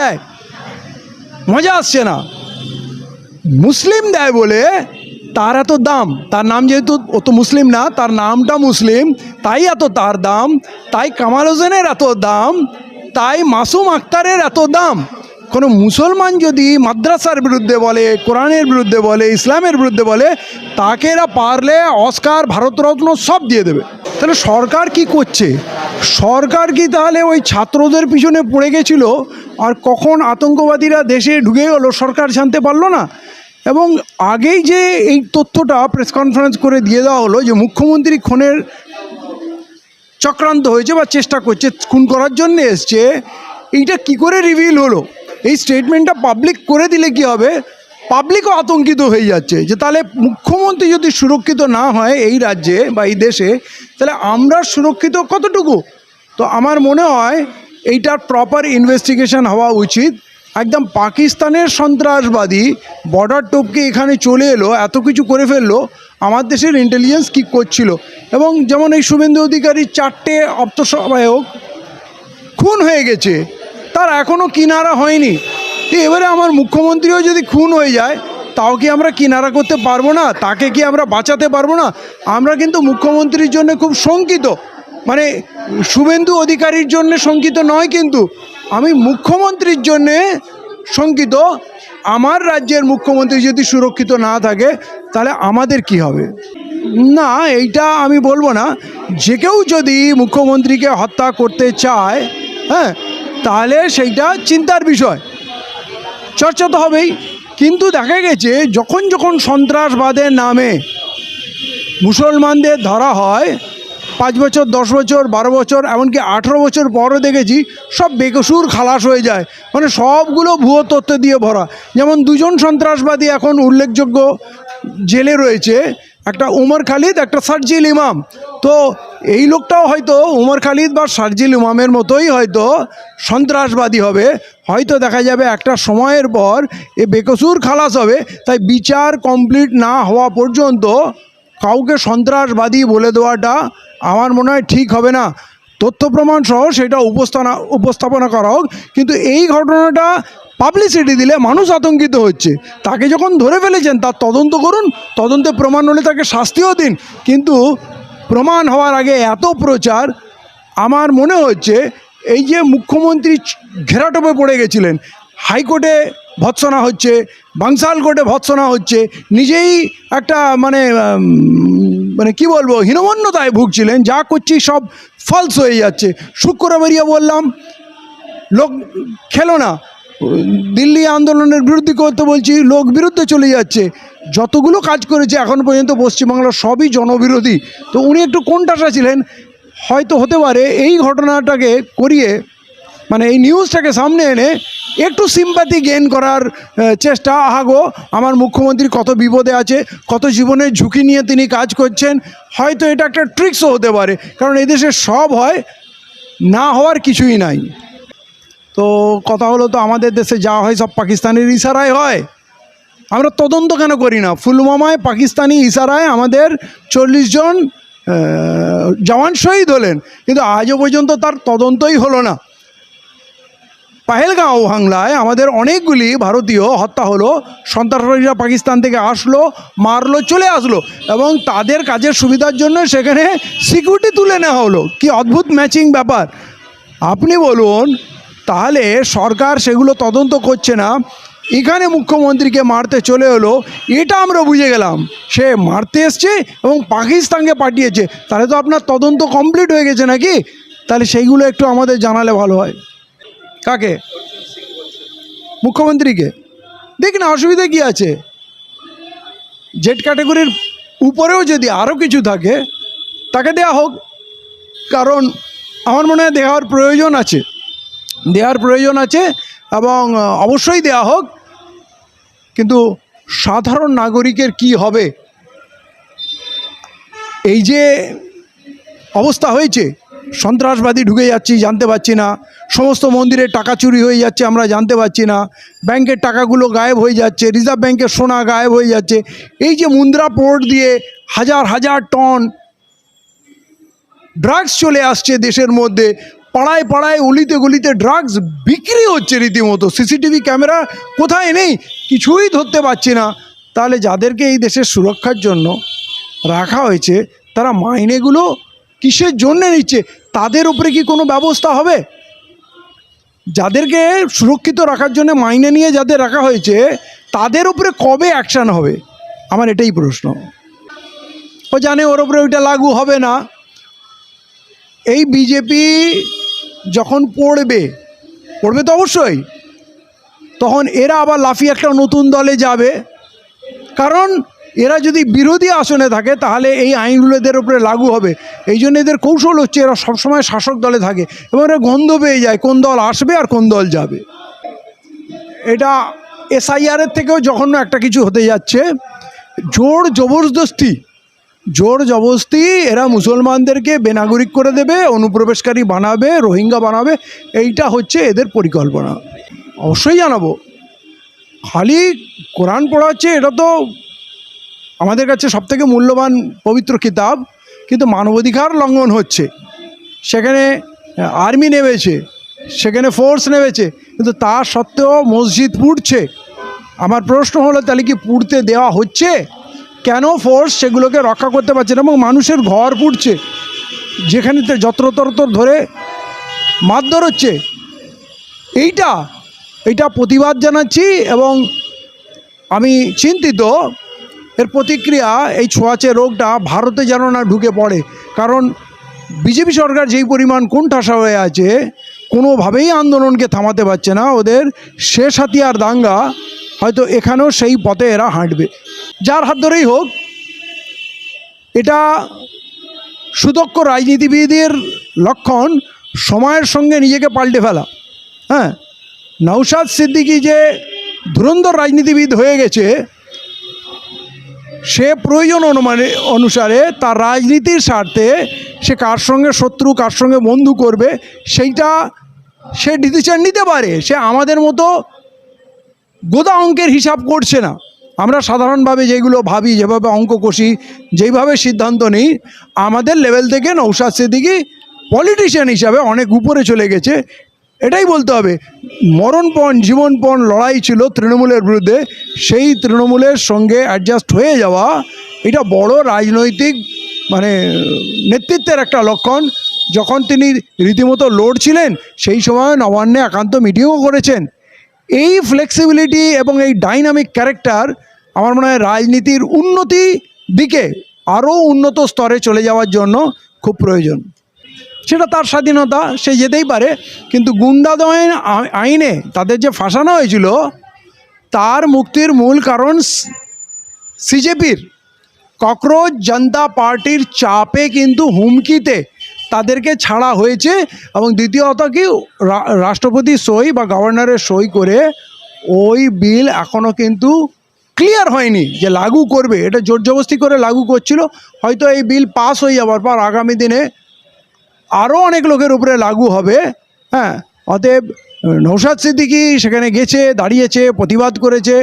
দেয়, মজা আসছে না। মুসলিম দেয় বলে তার এত দাম, তার নাম যেহেতু ও তো মুসলিম না, তার নামটা মুসলিম, তাই এত তার দাম, তাই কামাল হোসেনের এত দাম, তাই মাসুম আক্তারের এত দাম। কোনো মুসলমান যদি মাদ্রাসার বিরুদ্ধে বলে, কোরআনের বিরুদ্ধে বলে, ইসলামের বিরুদ্ধে বলে, তাকে এরা পারলে অস্কার, ভারতরত্ন সব দিয়ে দেবে। তাহলে সরকার কি করছে? সরকার কি তাহলে ওই ছাত্রদের পিছনে পড়ে গেছিল, আর কখন আতঙ্কবাদীরা দেশে ঢুকে গেলো সরকার জানতে পারলো না? এবং আগেই যে এই তথ্যটা প্রেস কনফারেন্স করে দিয়ে দেওয়া হলো যে মুখ্যমন্ত্রী খুনের চক্রান্ত হয়েছে বা চেষ্টা করছে, খুন করার জন্য এসছে, এইটা কি করে রিভিল হলো? এই স্টেটমেন্টটা পাবলিক করে দিলে কি হবে? পাবলিকও আতঙ্কিত হয়ে যাচ্ছে যে তাহলে মুখ্যমন্ত্রী যদি সুরক্ষিত না হয় এই রাজ্যে বা এই দেশে, তাহলে আমরা সুরক্ষিত কতটুকু? তো আমার মনে হয় এইটার প্রপার ইনভেস্টিগেশন হওয়া উচিত। একদম পাকিস্তানের সন্ত্রাসবাদী বর্ডার টপকে এখানে চলে এলো, এত কিছু করে ফেললো, আমার দেশের ইন্টেলিজেন্স কী করছিল? এবং যেমন এই শুভেন্দু অধিকারীর 4টে অপ্তসহায়ক খুন হয়ে গেছে, তার এখনও কিনারা হয়নি। এবারে আমার মুখ্যমন্ত্রীও যদি খুন হয়ে যায়, তাও কি আমরা কিনারা করতে পারবো না? তাকে কি আমরা বাঁচাতে পারবো না? আমরা কিন্তু মুখ্যমন্ত্রীর জন্য খুব শঙ্কিত, মানে শুভেন্দু অধিকারীর জন্য শঙ্কিত নয়, কিন্তু আমি মুখ্যমন্ত্রীর জন্যে শঙ্কিত। আমার রাজ্যের মুখ্যমন্ত্রী যদি সুরক্ষিত না থাকে, তাহলে আমাদের কি হবে? না, এইটা আমি বলবো না। যে কেউ যদি মুখ্যমন্ত্রীকে হত্যা করতে চায়, হ্যাঁ, তাহলে সেইটা চিন্তার বিষয়, চর্চা তো হবেই। কিন্তু দেখা গেছে যখন যখন সন্ত্রাসবাদের নামে মুসলমানদের ধরা হয়, 5 বছর, 10 বছর, 12 বছর, এমনকি 18 বছর পরও দেখেছি সব বেকসুর খালাস হয়ে যায়, মানে সবগুলো ভুয়ো তথ্য দিয়ে ভরা। যেমন 2 জন সন্ত্রাসবাদী এখন উল্লেখযোগ্য জেলে রয়েছে, একটা উমর খালিদ, একটা শারজিল ইমাম। তো এই লোকটাও হয়তো উমর খালিদ বা শারজিল ইমামের মতোই হয়তো সন্ত্রাসবাদী হবে, হয়তো দেখা যাবে একটা সময়ের পর এ বেকসুর খালাস হবে। তাই বিচার কমপ্লিট না হওয়া পর্যন্ত কাউকে সন্ত্রাসবাদী বলে দেওয়াটা আমার মনে হয় ঠিক হবে না। তথ্য প্রমাণ সহ সেটা উপস্থাপনা করা হোক, কিন্তু এই ঘটনাটা পাবলিসিটি দিলে মানুষ আতঙ্কিত হচ্ছে। তাকে যখন ধরে ফেলেছেন তার তদন্ত করুন, তদন্তে প্রমাণ হলে তাকে শাস্তিও দিন, কিন্তু প্রমাণ হওয়ার আগে এত প্রচার, আমার মনে হচ্ছে এই যে মুখ্যমন্ত্রী ঘেরাটোপে পড়ে গেছিলেন, হাইকোর্টে ভৎসনা হচ্ছে, বাংশাল কোর্টে ভৎসনা হচ্ছে, নিজেই একটা মানে কি বলবো, হীনমন্যতায় ভুগছিলেন, যা করছি সব ফলস হয়ে যাচ্ছে। শুক্রবারিয়া বললাম, লোক খেলো না, দিল্লি আন্দোলনের বিরুদ্ধে করতে বলছি, লোক বিরুদ্ধে চলে যাচ্ছে। যতগুলো কাজ করেছে এখন পর্যন্ত পশ্চিমবাংলার সবই জনবিরোধী। তো উনি একটু কোণঠাসা ছিলেন, হয়তো হতে পারে এই ঘটনাটাকে করিয়ে, মানে এই নিউজটাকে সামনে এনে একটু সিম্প্যাথি গেইন করার চেষ্টা। আহাগো, আমার মুখ্যমন্ত্রী কত বিপদে আছে, কত জীবনের ঝুঁকি নিয়ে তিনি কাজ করছেন, হয়তো এটা একটা ট্রিক্সও হতে পারে, কারণ এদেশে সব হয়, না হওয়ার কিছুই নাই। তো কথা হলো, তো আমাদের দেশে যা হয় সব পাকিস্তানের ইশারায় হয়, আমরা তদন্ত কেন করি না? পুলওয়ামায় পাকিস্তানি ইশারায় আমাদের 40 জন জওয়ান শহীদ হলেন, কিন্তু আজও পর্যন্ত তার তদন্তই হলো না। পহেলগাঁও হামলায় আমাদের অনেকগুলি ভারতীয় হত্যা হলো, সন্ত্রাসবাদীরা পাকিস্তান থেকে আসলো, মারলো, চলে আসলো, এবং তাদের কাজের সুবিধার জন্য সেখানে সিকিউরিটি তুলে নেওয়া হলো। কি অদ্ভুত ম্যাচিং ব্যাপার! আপনি বলুন, তাহলে সরকার সেগুলো তদন্ত করছে না, এখানে মুখ্যমন্ত্রীকে মারতে চলে এলো, এটা আমরা বুঝে গেলাম সে মারতে এসছে এবং পাকিস্তানকে পাঠিয়েছে, তাহলে তো আপনার তদন্ত কমপ্লিট হয়ে গেছে নাকি? তাহলে সেইগুলো একটু আমাদের জানালে ভালো হয়। কাকে? মুখ্যমন্ত্রীকে। দেখ না, অসুবিধা কী আছে? জেড ক্যাটাগরির উপরেও যদি আরও কিছু থাকে তাকে দেয়া হোক, কারণ আমার মনে হয় দেওয়ার প্রয়োজন আছে, এবং অবশ্যই দেয়া হোক। কিন্তু সাধারণ নাগরিকের কি হবে? এই যে অবস্থা হয়েছে, সন্ত্রাসবাদী ঢুকে যাচ্ছি জানতে পারছি না, সমস্ত মন্দিরের টাকা চুরি হয়ে যাচ্ছে আমরা জানতে পারছি না, ব্যাংকের টাকাগুলো গায়েব হয়ে যাচ্ছে, রিজার্ভ ব্যাংকের সোনা গায়েব হয়ে যাচ্ছে, এই যে মুন্দ্রা পোর্ট দিয়ে হাজার হাজার টন ড্রাগস চলে আসছে দেশের মধ্যে, পাড়ায় পাড়ায় অলিতে গলিতে ড্রাগস বিক্রি হচ্ছে রীতিমতো, সিসিটিভি ক্যামেরা কোথায় নেই, কিছুই ধরতে পারছি না। তাহলে যাদেরকে এই দেশের সুরক্ষার জন্য রাখা হয়েছে তারা মাইনেগুলো কিসের জন্যে নিচ্ছে? তাদের উপরে কি কোনো ব্যবস্থা হবে? যাদেরকে সুরক্ষিত রাখার জন্য মাইনে নিয়ে যাদের রাখা হয়েছে তাদের উপরে কবে অ্যাকশান হবে? আমার এটাই প্রশ্ন। ও জানে ওর উপরে ওইটা লাগু হবে না। এই বিজেপি যখন পড়বে তো অবশ্যই, তখন এরা আবার লাফিয়ে একটা নতুন দলে যাবে। কারণ এরা যদি বিরোধী আসনে থাকে তাহলে এই আইনগুলো এদের উপরে লাগু হবে। এই জন্য এদের কৌশল হচ্ছে এরা সবসময় শাসক দলে থাকে এবং এরা গন্ধ পেয়ে যায় কোন দল আসবে আর কোন দল যাবে। এটা এসআইআরের থেকেও জঘন্য একটা কিছু হতে যাচ্ছে। জোর জবরদস্তি এরা মুসলমানদেরকে বেনাগরিক করে দেবে, অনুপ্রবেশকারী বানাবে, রোহিঙ্গা বানাবে। এইটা হচ্ছে এদের পরিকল্পনা। অবশ্যই জানাবো। খালি কোরআন পড়া হচ্ছে, এটা তো আমাদের কাছে সবথেকে মূল্যবান পবিত্র কিতাব, কিন্তু মানবাধিকার লঙ্ঘন হচ্ছে। সেখানে আর্মি নেমেছে, সেখানে ফোর্স নেমেছে, কিন্তু তা সত্ত্বেও মসজিদ পুড়ছে। আমার প্রশ্ন হলো তাহলে কি পুড়তে দেওয়া হচ্ছে? কেন ফোর্স সেগুলোকে রক্ষা করতে পারছে না? এবং মানুষের ঘর পুড়ছে, যেখানে যত্রতত্র ধরে মারধর হচ্ছে। এইটা প্রতিবাদ জানাচ্ছি এবং আমি চিন্তিত এর প্রতিক্রিয়া। এই ছোঁয়াচে রোগটা ভারতে যেন না ঢুকে পড়ে, কারণ বিজেপি সরকার যেই পরিমাণ কোণঠাসা হয়ে আছে, কোনোভাবেই আন্দোলনকে থামাতে পারছে না। ওদের শেষ হাতিয়ার দাঙ্গা হয়তো এখানেও সেই পথে এরা হাঁটবে, যার হাত ধরেই হোক। এটা সুদক্ষ রাজনীতিবিদের লক্ষণ, সময়ের সঙ্গে নিজেকে পাল্টে ফেলা। হ্যাঁ, নওশাদ সিদ্দিকী যে ধুরন্ধর রাজনীতিবিদ হয়ে গেছে, সে প্রয়োজন অনুসারে তার রাজনীতির স্বার্থে সে কার সঙ্গে শত্রু কার সঙ্গে বন্ধু করবে সেইটা সে ডিসিশন নিতে পারে। সে আমাদের মতো গোদা অঙ্কের হিসাব করছে না। আমরা সাধারণভাবে যেগুলো ভাবি, যেভাবে অঙ্ক কষি, যেইভাবে সিদ্ধান্ত নিই, আমাদের লেভেল থেকে নওশাদ সিদ্দিকী পলিটিশিয়ান হিসাবে অনেক উপরে চলে গেছে। এটাই বলতে হবে। মরণপণ জীবনপণ লড়াই ছিল তৃণমূলের বিরুদ্ধে, সেই তৃণমূলের সঙ্গে অ্যাডজাস্ট হয়ে যাওয়া এটা বড় রাজনৈতিক নেতৃত্বের একটা লক্ষণ। যখন তিনি রীতিমতো লড়ছিলেন সেই সময় নবান্নে একান্ত মিটিংও করেছেন। এই ফ্লেক্সিবিলিটি এবং এই ডাইনামিক ক্যারেক্টার আমার মনে হয় রাজনীতির উন্নতি দিকে আরও উন্নত স্তরে চলে যাওয়ার জন্য খুব প্রয়োজন। সেটা তার স্বাধীনতা, সে যেতেই পারে, কিন্তু গুন্ডাদমন আইনে তাদের যে ফাঁসানো হয়েছিল তার মুক্তির মূল কারণ সিজেপির ককরোচ জনতা পার্টির চাপে, কিন্তু হুমকিতে তাদেরকে ছাড়া হয়েছে। এবং দ্বিতীয়ত কি, রাষ্ট্রপতির সই বা গভর্নরের সই করে ওই বিল এখনও কিন্তু ক্লিয়ার হয়নি যে লাগু করবে। এটা জোর জবরদস্তি করে লাগু করছিল। হয়তো এই বিল পাস হয়ে যাওয়ার পর আগামী দিনে আরও অনেক লোকের উপরে লাগু হবে। হ্যাঁ, অতএব নওশাদ সিদ্দিকী সেখানে গেছে, দাঁড়িয়েছে, প্রতিবাদ করেছে।